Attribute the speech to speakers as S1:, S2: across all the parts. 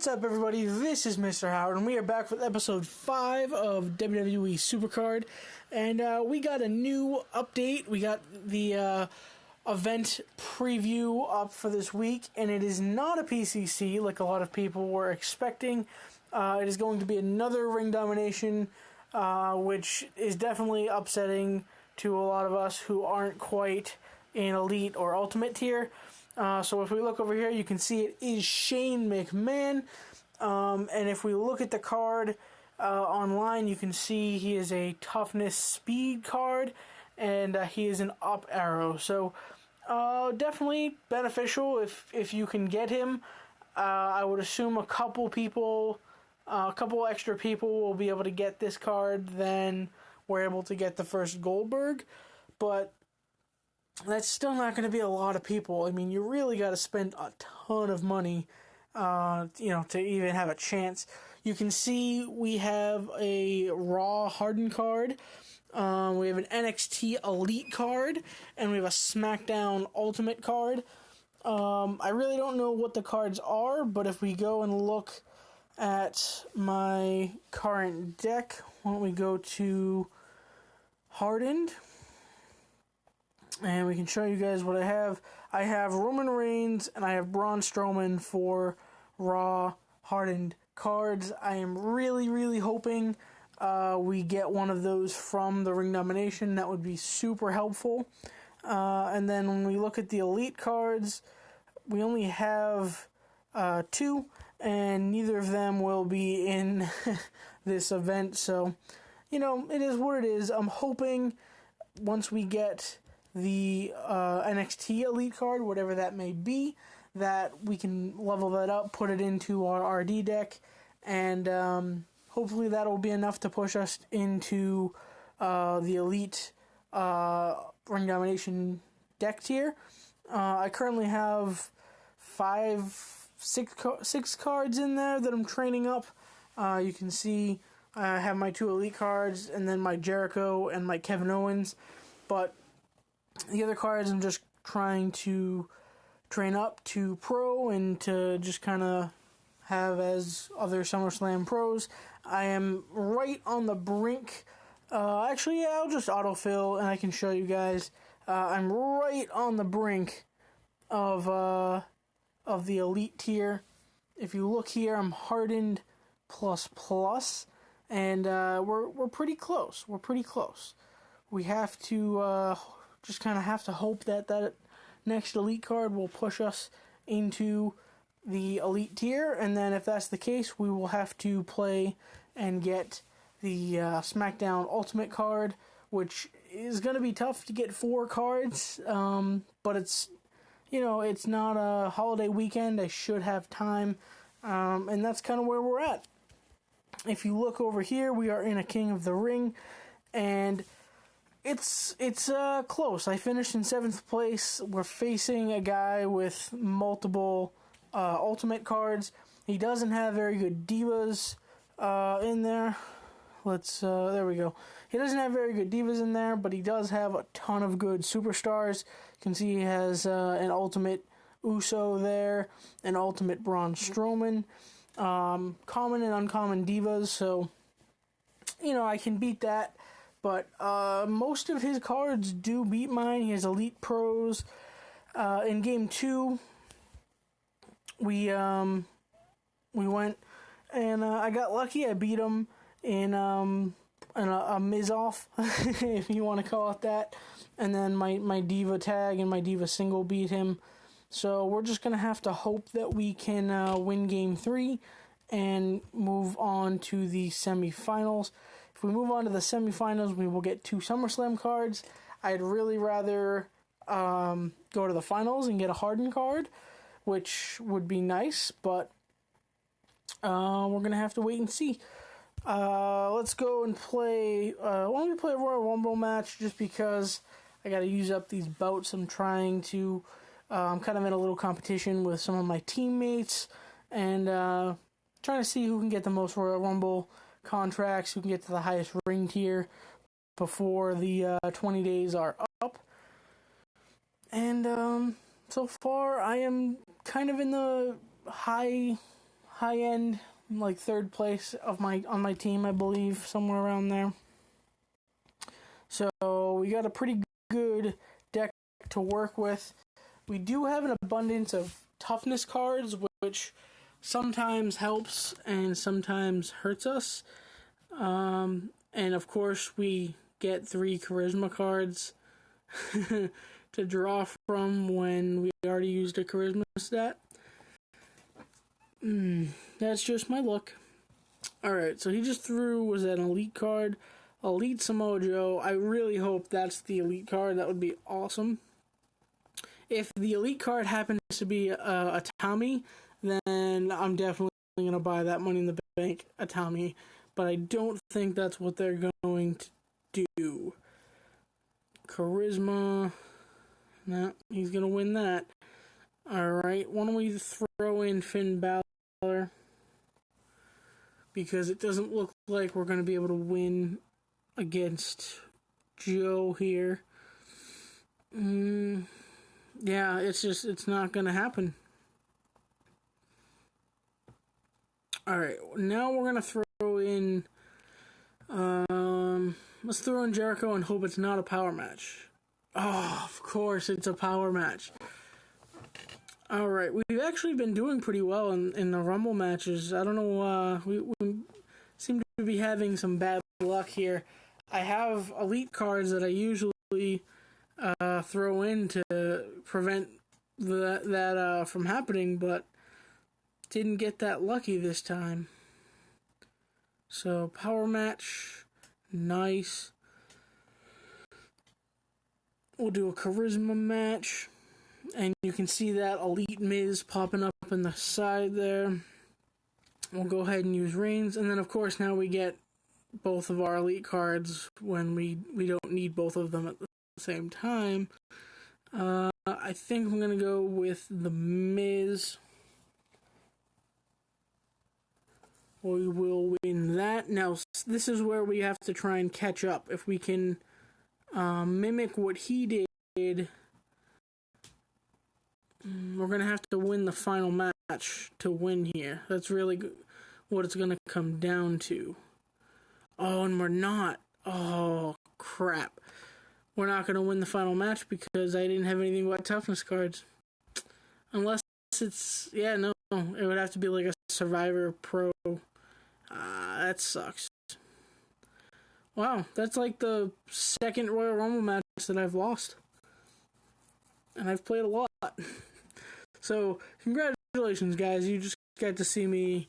S1: What's up, everybody? This is Mr. Howard, and we are back with episode 5 of WWE Supercard. And we got a new update. We got the event preview up for this week, and it is not a PCC like a lot of people were expecting. It is going to be another Ring Domination, which is definitely upsetting to a lot of us who aren't quite in Elite or Ultimate tier. So if we look over here, you can see it is Shane McMahon. And if we look at the card online, you can see he is a toughness speed card, and he is an up arrow. So definitely beneficial if you can get him. I would assume a couple extra people will be able to get this card than we're able to get the first Goldberg. But that's still not going to be a lot of people. I mean, you really got to spend a ton of money, to even have a chance. You can see we have a Raw Hardened card, we have an NXT Elite card, and we have a SmackDown Ultimate card. I really don't know what the cards are, but if we go and look at my current deck, why don't we go to Hardened? And we can show you guys what I have. I have Roman Reigns and I have Braun Strowman for Raw Hardened cards. I am really, really hoping we get one of those from the Ring Domination. That would be super helpful. And then when we look at the Elite cards, we only have 2, and neither of them will be in this event. So, it is what it is. I'm hoping once we get the NXT Elite card, whatever that may be, that we can level that up, put it into our RD deck, and hopefully that'll be enough to push us into the Elite Ring Domination deck tier. I currently have 6 cards in there that I'm training up. You can see I have my 2 Elite cards, and then my Jericho and my Kevin Owens, but the other cards I'm just trying to train up to Pro and to just kind of have as other SummerSlam Pros. I am right on the brink. I'll just autofill and I can show you guys. I'm right on the brink of the Elite tier. If you look here, I'm Hardened ++, and we're pretty close. We have to just kind of have to hope that next Elite card will push us into the Elite tier, and then if that's the case, we will have to play and get the SmackDown Ultimate card, which is going to be tough to get 4 cards, but it's not a holiday weekend. I should have time, and that's kind of where we're at. If you look over here, we are in a King of the Ring, and It's close. I finished in 7th place. We're facing a guy with multiple Ultimate cards. He doesn't have very good Divas in there. There we go. He doesn't have very good Divas in there, but he does have a ton of good Superstars. You can see he has an Ultimate Uso there, an Ultimate Braun Strowman, common and uncommon Divas, so, I can beat that. But most of his cards do beat mine. He has Elite Pros. In Game 2, we went and I got lucky. I beat him in a Miz-off, if you want to call it that. And then my Diva tag and my Diva single beat him. So we're just going to have to hope that we can win Game 3 and move on to the semifinals. If we move on to the semifinals, we will get 2 SummerSlam cards. I'd really rather go to the finals and get a Hardened card, which would be nice, but we're going to have to wait and see. Let's go and play. Why don't we play a Royal Rumble match, just because I got to use up these belts. I'm trying to. I'm kind of in a little competition with some of my teammates, and trying to see who can get the most Royal Rumble contracts, who can get to the highest ring tier before the 20 days are up. And so far I am kind of in the high high end, like third place on my team, I believe, somewhere around there. So we got a pretty good deck to work with. We do have an abundance of toughness cards, which sometimes helps and sometimes hurts us. And of course, we get 3 charisma cards to draw from when we already used a charisma stat. That's just my luck. Alright, so he just was an elite card. Elite Samoa Joe. I really hope that's the elite card. That would be awesome. If the elite card happens to be a Tommy, then I'm definitely going to buy that Money in the Bank a Tommy. But I don't think that's what they're going to do. Charisma. No, he's going to win that. Alright, why don't we throw in Finn Balor? Because it doesn't look like we're going to be able to win against Joe here. Yeah, it's not going to happen. Alright, now we're going to throw in, let's throw in Jericho and hope it's not a power match. Oh, of course it's a power match. Alright, we've actually been doing pretty well in the Rumble matches. I don't know, we seem to be having some bad luck here. I have elite cards that I usually throw in to prevent that from happening, but didn't get that lucky this time. So, power match, nice. We'll do a charisma match, and you can see that Elite Miz popping up in the side there. We'll go ahead and use Reigns, and then of course now we get both of our elite cards when we don't need both of them at the same time. I think I'm going to go with the Miz. We will win that. Now, this is where we have to try and catch up. If we can mimic what he did, we're going to have to win the final match to win here. That's really what it's going to come down to. Oh, and we're not. Oh, crap. We're not going to win the final match because I didn't have anything but toughness cards. Unless it's... Yeah, no. It would have to be like a Survivor Pro. That sucks. Wow, that's like the second Royal Rumble match that I've lost. And I've played a lot. So, congratulations, guys. You just got to see me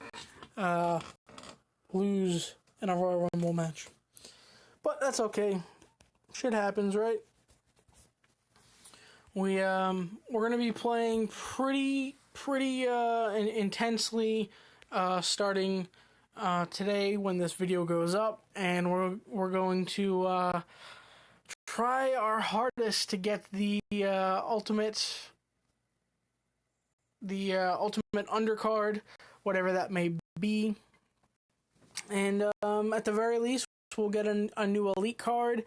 S1: lose in a Royal Rumble match. But that's okay. Shit happens, right? We're gonna be playing pretty intensely starting today when this video goes up, and we're going to try our hardest to get the ultimate undercard, whatever that may be. And at the very least, we'll get a new elite card.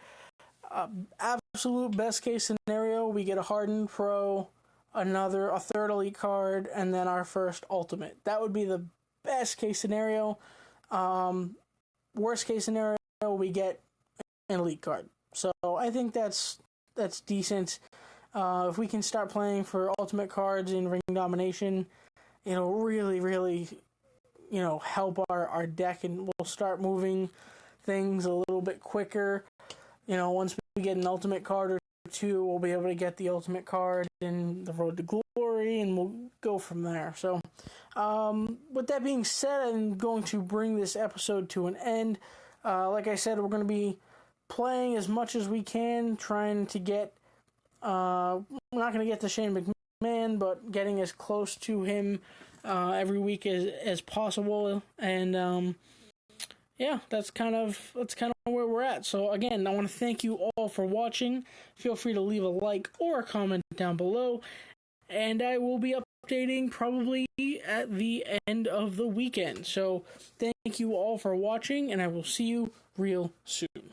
S1: Absolute best case scenario, we get a hardened pro, a third elite card, and then our first ultimate. That would be the best case scenario. Worst case scenario, we get an elite card. So I think that's decent. If we can start playing for ultimate cards in Ring Domination, it'll really help our deck, and we'll start moving things a little bit quicker. Once we get an ultimate card or two, we'll be able to get the ultimate card in the Road to Glory, and we'll go from there. So, with that being said, I'm going to bring this episode to an end. Like I said, we're going to be playing as much as we can, trying to get, we're not going to get to Shane McMahon, but getting as close to him every week as possible. And yeah, that's kind of where we're at. So again, I want to thank you all for watching. Feel free to leave a like or a comment down below, and I will be updating probably at the end of the weekend. So thank you all for watching, and I will see you real soon.